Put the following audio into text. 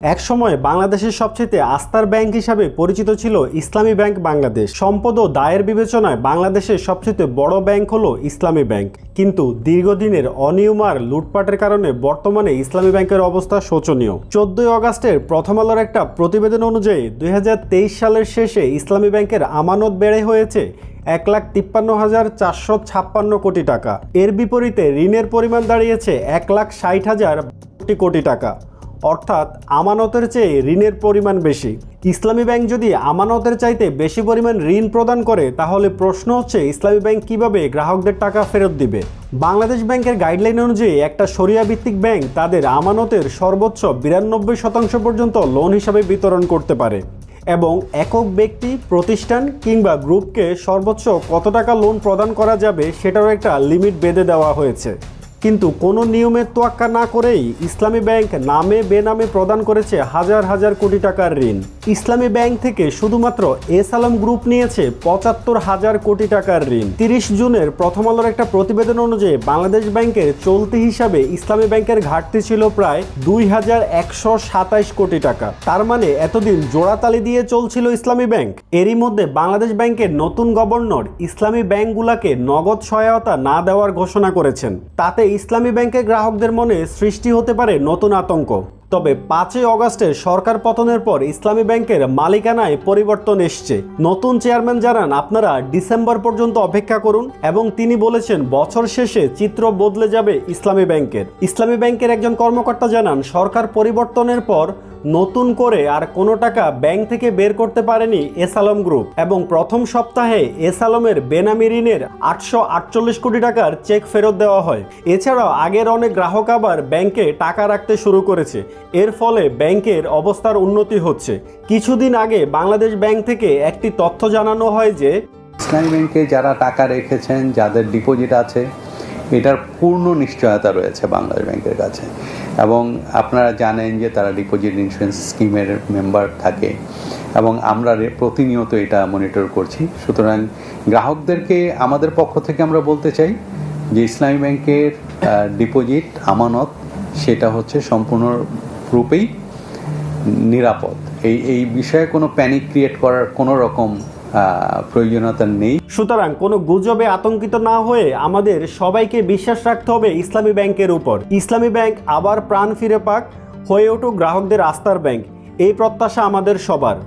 একসময় বাংলাদেশের সবচেয়ে আস্থার ব্যাংক হিসাবে পরিচিত ছিল ইসলামী ব্যাংক বাংলাদেশ। সম্পদ ও দায়ের বিবেচনায় বাংলাদেশের সবচেয়ে বড় ব্যাংক হলো ইসলামী ব্যাংক। কিন্তু দীর্ঘদিনের অনিয়ম আর লুটপাটের কারণে বর্তমানে ইসলামী ব্যাংকের অবস্থা শোচনীয়। 14 আগস্টের প্রথম আলোর একটা প্রতিবেদন অনুযায়ী 2023 সালের শেষে ইসলামী ব্যাংকের আমানত বেড়ে হয়েছে 1,53,456 কোটি টাকা। এর বিপরীতে ঋণের পরিমাণ দাঁড়িয়েছে 1,60,000 কোটি টাকা। অর্থাৎ আমানতের চেয়ে ঋণের পরিমাণ বেশি। ইসলামী ব্যাংক যদি আমানতের চাইতে বেশি পরিমাণ ঋণ প্রদান করে, তাহলে প্রশ্ন হচ্ছে ইসলামী ব্যাংক কিভাবে গ্রাহকদের টাকা ফেরত দিবে। বাংলাদেশ ব্যাংকের গাইডলাইন অনুযায়ী একটা শরিয়া ভিত্তিক ব্যাংক তাদের আমানতের সর্বোচ্চ 92% পর্যন্ত লোন হিসাবে বিতরণ করতে পারে এবং একক ব্যক্তি, প্রতিষ্ঠান কিংবা গ্রুপকে সর্বোচ্চ কত টাকা লোন প্রদান করা যাবে সেটারও একটা লিমিট বেঁধে দেওয়া হয়েছে। কিন্তু কোনো নিয়মের তোয়াক্কা না করেই ইসলামী ব্যাংক নামে বেনামে প্রদান করেছে হাজার হাজার কোটি টাকার ঋণ। ইসলামী ব্যাংক থেকে শুধুমাত্র এস আলম গ্রুপ নিয়েছে 75,000 কোটি টাকার ঋণ। 30 জুনের প্রথম আলোর একটা প্রতিবেদন অনুযায়ী বাংলাদেশ ব্যাংকের চলতি হিসাবে ইসলামী ব্যাংকের ঘাটতি ছিল প্রায় 2,127 কোটি টাকা। তার মানে এতদিন জোড়াতালি দিয়ে চলছিল ইসলামী ব্যাংক। এরই মধ্যে বাংলাদেশ ব্যাংকের নতুন গভর্নর ইসলামী ব্যাংকগুলোকে নগদ সহায়তা না দেওয়ার ঘোষণা করেছেন। তাতে ইসলামী ব্যাংকের গ্রাহকদের মনে সৃষ্টি হতে পারে নতুন আতঙ্ক। তবে 5 আগস্টের সরকার পতনের পর ইসলামী ব্যাংকের মালিকানায় পরিবর্তন এসছে। নতুন চেয়ারম্যান জানান আপনারা ডিসেম্বর পর্যন্ত অপেক্ষা করুন এবং তিনি বলেছেন বছর শেষে চিত্র বদলে যাবে ইসলামী ব্যাংকের। ইসলামী ব্যাংকের একজন কর্মকর্তা জানান সরকার পরিবর্তনের পর নতুন করে আর কোনো টাকা ব্যাংক থেকে বের করতে পারেনি এস আলম গ্রুপ এবং প্রথম সপ্তাহে এস আলমের বেনামি ঋণের 848 কোটি টাকার চেক ফেরত দেওয়া হয়। এছাড়াও আগের অনেক গ্রাহক আবার ব্যাংকে টাকা রাখতে শুরু করেছে। এর ফলে ব্যাংকের অবস্থার উন্নতি হচ্ছে। কিছুদিন আগে বাংলাদেশ ব্যাংক থেকে একটি তথ্য জানানো হয় যে ইসলামী ব্যাংকে যারা টাকা রেখেছেন, যাদের ডিপোজিট আছে, এটার পূর্ণ নিশ্চয়তা রয়েছে বাংলাদেশ ব্যাংকের কাছে এবং আপনারা জানেন যে তারা ডিপোজিট ইন্স্যুরেন্স স্কিমের মেম্বার থাকে এবং আমরা প্রতিনিয়ত এটা মনিটর করছি। সুতরাং গ্রাহকদেরকে আমাদের পক্ষ থেকে আমরা বলতে চাই যে ইসলামী ব্যাংকের ডিপোজিট আমানত সেটা হচ্ছে সম্পূর্ণরূপেই নিরাপদ। এই বিষয়ে কোনো প্যানিক ক্রিয়েট করার কোনো রকম প্রয়োজনীয়তা নেই। সুতরাং কোনো গুজবে আতঙ্কিত না হয়ে আমাদের সবাইকে বিশ্বাস রাখতে হবে ইসলামী ব্যাংকের উপর। ইসলামী ব্যাংক আবার প্রাণ ফিরে পাক, হয়ে উঠুক গ্রাহকদের আস্থার ব্যাংক, এই প্রত্যাশা আমাদের সবার।